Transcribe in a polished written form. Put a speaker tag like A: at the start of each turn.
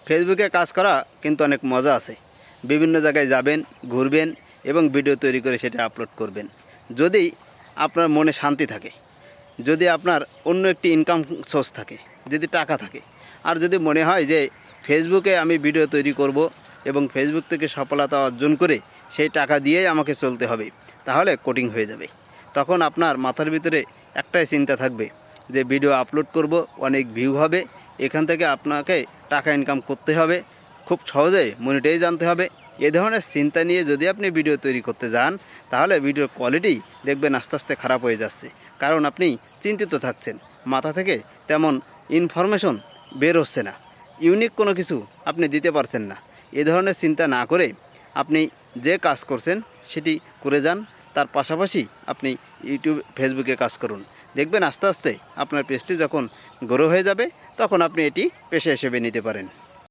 A: ফেসবুকে কাজ করা কিন্তু অনেক মজা আছে। বিভিন্ন জায়গায় যাবেন, ঘুরবেন এবং ভিডিও তৈরি করে সেটা আপলোড করবেন। যদি আপনার মনে শান্তি থাকে, যদি আপনার অন্য একটি ইনকাম সোর্স থাকে, যদি টাকা থাকে, আর যদি মনে হয় যে ফেসবুকে আমি ভিডিও তৈরি করব এবং ফেসবুক থেকে সফলতা অর্জন করে সেই টাকা দিয়েই আমাকে চলতে হবে, তাহলে কোডিং হয়ে যাবে। তখন আপনার মাথার ভিতরে একটাই চিন্তা থাকবে যে ভিডিও আপলোড করব, অনেক ভিউ হবে, এখান থেকে আপনাকে টাকা ইনকাম করতে হবে, খুব সহজেই মনিটাইজ জানতে হবে। এ ধরনের চিন্তা নিয়ে যদি আপনি ভিডিও তৈরি করতে যান, তাহলে ভিডিওর কোয়ালিটি দেখবেন আস্তে আস্তে খারাপ হয়ে যাচ্ছে। কারণ আপনি চিন্তিত থাকছেন, মাথা থেকে তেমন ইনফরমেশন বের হচ্ছে না, ইউনিক কোনো কিছু আপনি দিতে পারছেন না। এ ধরনের চিন্তা না করে আপনি যে কাজ করছেন সেটি করে যান। তার পাশাপাশি আপনি ইউটিউব, ফেসবুকে কাজ করুন। দেখবেন আস্তে আস্তে আপনার পেজটি যখন গ্রো হয়ে যাবে, তখন আপনি এটি পেশা হিসেবে নিতে পারেন।